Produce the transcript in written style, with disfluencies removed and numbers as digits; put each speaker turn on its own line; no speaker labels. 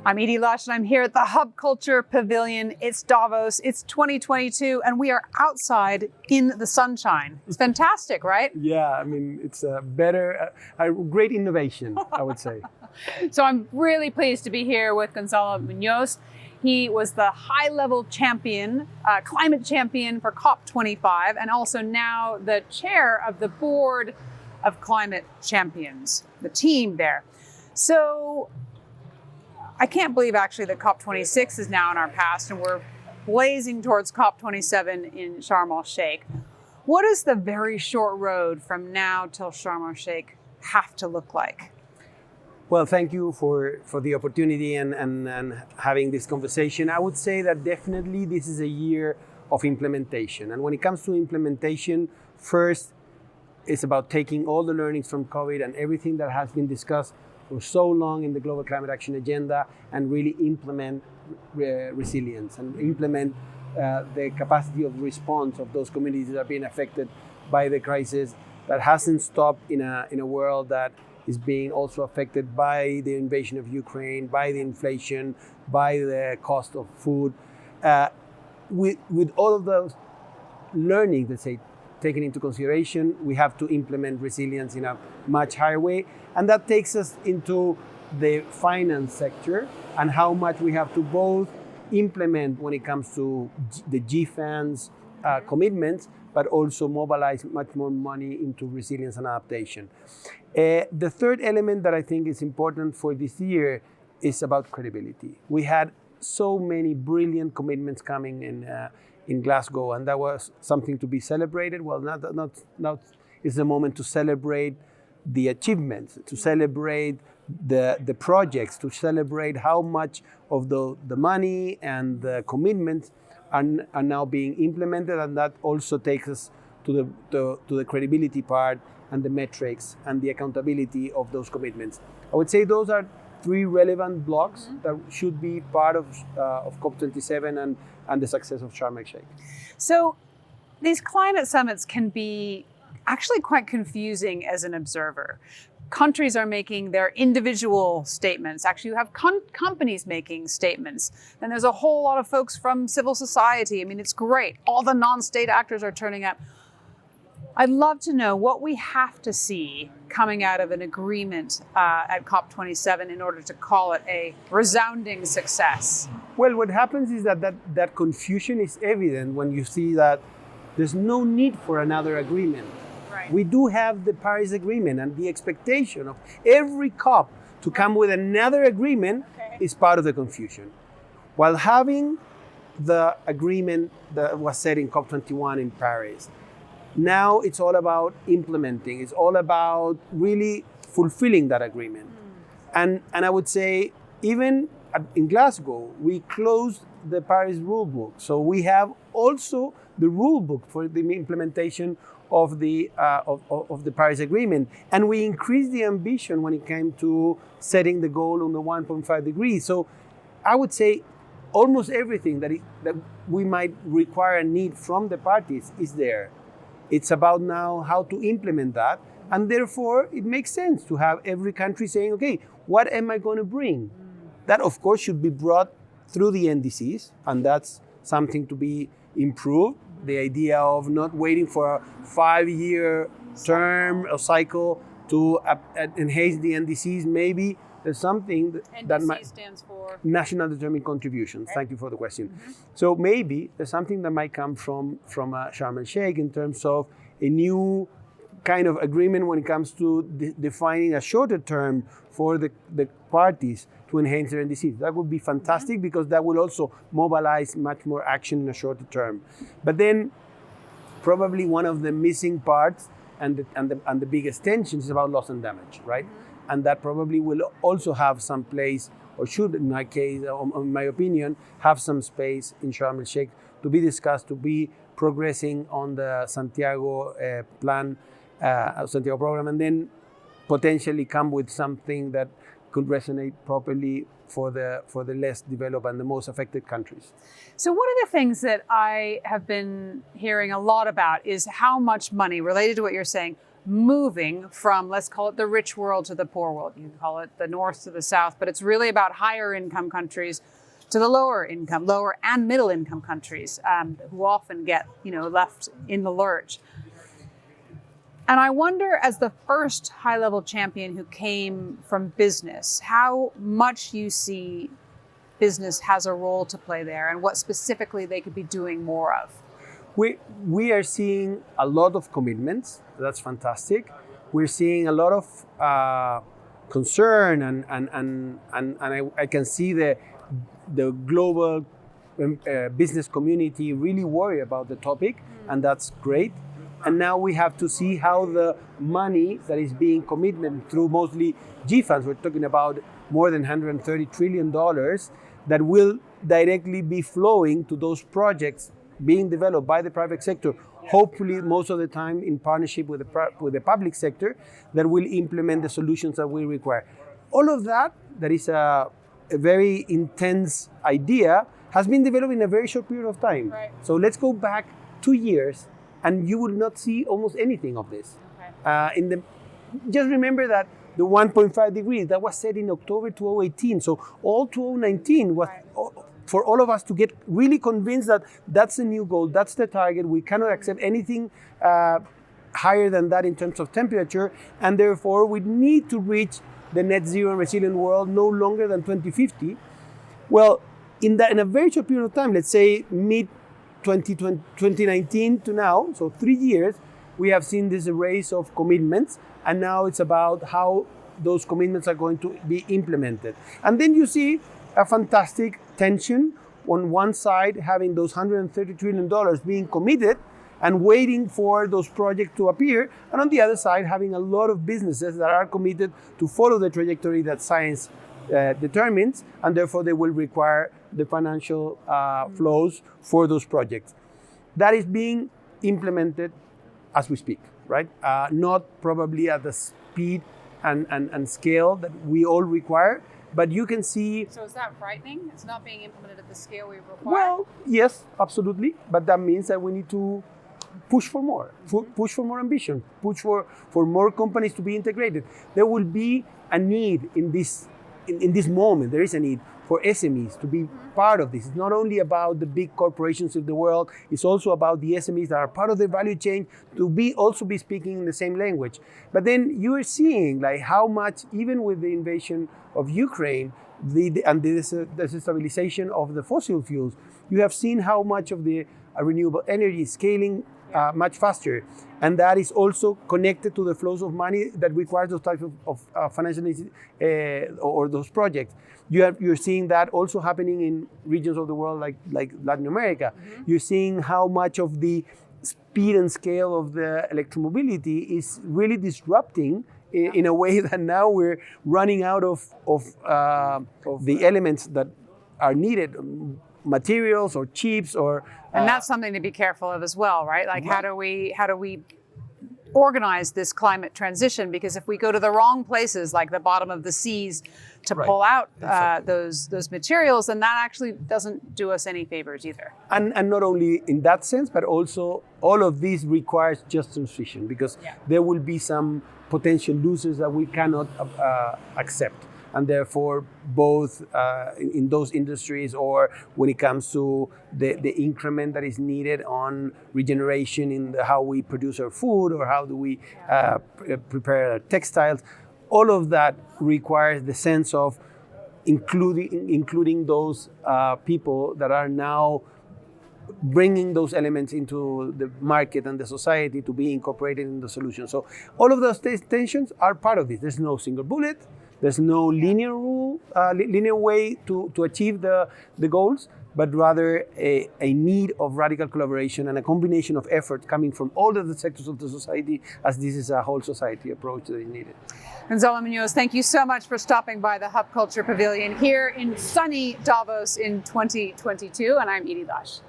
I'm Edie Lush, and I'm here at the Hub Culture Pavilion. It's Davos, it's 2022, and we are outside in the sunshine. It's fantastic, right?
Yeah, I mean, it's a great innovation, I would say.
So I'm really pleased to be here with Gonzalo Muñoz. He was the high-level champion, climate champion for COP25, and also now the chair of the board of climate champions, the team there. So I can't believe actually that COP26 is now in our past and we're blazing towards COP27 in Sharm El-Sheikh. What does the very short road from now till Sharm El-Sheikh have to look like?
Well, thank you for the opportunity and having this conversation. I would say that definitely this is a year of implementation. And when it comes to implementation, first, it's about taking all the learnings from COVID and everything that has been discussed for so long in the Global Climate Action Agenda and really implement resilience and implement the capacity of response of those communities that are being affected by the crisis that hasn't stopped in a world that is being also affected by the invasion of Ukraine, by the inflation, by the cost of food. With all of those learnings, let's say, taken into consideration, we have to implement resilience in a much higher way. And that takes us into the finance sector and how much we have to both implement when it comes to the GFAN's commitments, but also mobilize much more money into resilience and adaptation. The third element that I think is important for this year is about credibility. We had so many brilliant commitments coming in Glasgow, and that was something to be celebrated. Well, not is the moment to celebrate the achievements, to celebrate the projects, to celebrate how much of the money and the commitments are now being implemented, and that also takes us to the credibility part and the metrics and the accountability of those commitments. I would say those are three relevant blocks that should be part of COP27 and the success of Sharm El-Sheikh.
So these climate summits can be actually quite confusing as an observer. Countries are making their individual statements. Actually, you have companies making statements. And there's a whole lot of folks from civil society. I mean, it's great. All the non-state actors are turning up. I'd love to know what we have to see coming out of an agreement at COP27 in order to call it a resounding success.
Well, what happens is that confusion is evident when you see that there's no need for another agreement.
Right.
We do have the Paris Agreement, and the expectation of every COP to come with another agreement is part of the confusion. While having the agreement that was set in COP21 in Paris, now it's all about implementing. It's all about really fulfilling that agreement. And I would say even in Glasgow, we closed the Paris rule book. So we have also the rule book for the implementation of the Paris Agreement. And we increased the ambition when it came to setting the goal on the 1.5 degrees. So I would say almost everything that we might require and need from the parties is there. It's about now how to implement that. And therefore, it makes sense to have every country saying, okay, what am I going to bring? That, of course, should be brought through the NDCs. And that's something to be improved. The idea of not waiting for a 5-year term or cycle to enhance the NDCs. Maybe there's something that
NDC stands for
National Determined Contributions. Okay. Thank you for the question. So maybe there's something that might come from Sharm El-Sheikh in terms of a new kind of agreement when it comes to defining a shorter term for the parties to enhance their NDCs. That would be fantastic because that will also mobilize much more action in a shorter term. But then probably one of the missing parts and the biggest tensions is about loss and damage, right? And that probably will also have some place, or should, in my case, or in my opinion, have some space in Sharm El-Sheikh to be discussed, to be progressing on the Santiago Santiago program, and then potentially come with something that could resonate properly for the less developed and the most affected countries.
So one of the things that I have been hearing a lot about is how much money, related to what you're saying, moving from, let's call it the rich world to the poor world. You can call it the north to the south, but it's really about higher income countries to the lower and middle income countries who often get, left in the lurch. And I wonder, as the first high-level champion who came from business, how much you see business has a role to play there and what specifically they could be doing more of.
We are seeing a lot of commitments. That's fantastic. We're seeing a lot of concern and I can see the global business community really worry about the topic, and that's great. And now we have to see how the money that is being committed through mostly G funds, we're talking about more than $130 trillion, that will directly be flowing to those projects being developed by the private sector, hopefully most of the time in partnership with the public sector, that will implement the solutions that we require. All of that is a very intense idea, has been developed in a very short period of time.
Right.
So let's go back 2 years and you will not see almost anything of this.
Okay.
Just remember that the 1.5 degrees, that was set in October 2018. So all 2019 was for all of us to get really convinced that that's the new goal, that's the target. We cannot accept anything higher than that in terms of temperature. And therefore, we need to reach the net zero and resilient world no longer than 2050. Well, in a very short period of time, let's say mid-2019 to now, so 3 years, we have seen this race of commitments, and now it's about how those commitments are going to be implemented. And then you see a fantastic tension on one side, having those $130 trillion being committed and waiting for those projects to appear, and on the other side, having a lot of businesses that are committed to follow the trajectory that science determines, and therefore they will require the financial flows for those projects. That is being implemented as we speak, right? Not probably at the speed and scale that we all require, but you can see...
So is that frightening? It's not being implemented at the scale we require?
Well, yes, absolutely, but that means that we need to push for more, push for more ambition, push for more companies to be integrated. There will be a need in this moment, there is a need for SMEs to be part of this. It's not only about the big corporations of the world, it's also about the SMEs that are part of the value chain to also be speaking the same language. But then you are seeing like how much, even with the invasion of Ukraine and the destabilization of the fossil fuels, you have seen how much of the renewable energy is scaling much faster. And that is also connected to the flows of money that require those types of financial or those projects. You're seeing that also happening in regions of the world like Latin America. Mm-hmm. You're seeing how much of the speed and scale of the electromobility is really disrupting in a way that now we're running out of the elements that are needed, materials or chips or...
And that's something to be careful of as well, right? Like how do we organize this climate transition? Because if we go to the wrong places, like the bottom of the seas, to pull out those materials, then that actually doesn't do us any favors either.
And not only in that sense, but also all of this requires just transition, because there will be some potential losers that we cannot accept. And therefore, both in those industries or when it comes to the increment that is needed on regeneration in how we produce our food or how do we prepare our textiles, all of that requires the sense of including those people that are now bringing those elements into the market and the society to be incorporated in the solution. So all of those tensions are part of this. There's no single bullet. There's no linear way to achieve the goals, but rather a need of radical collaboration and a combination of effort coming from all of the sectors of the society, as this is a whole society approach that is needed.
Gonzalo Muñoz, thank you so much for stopping by the Hub Culture Pavilion here in sunny Davos in 2022, and I'm Edie Lush.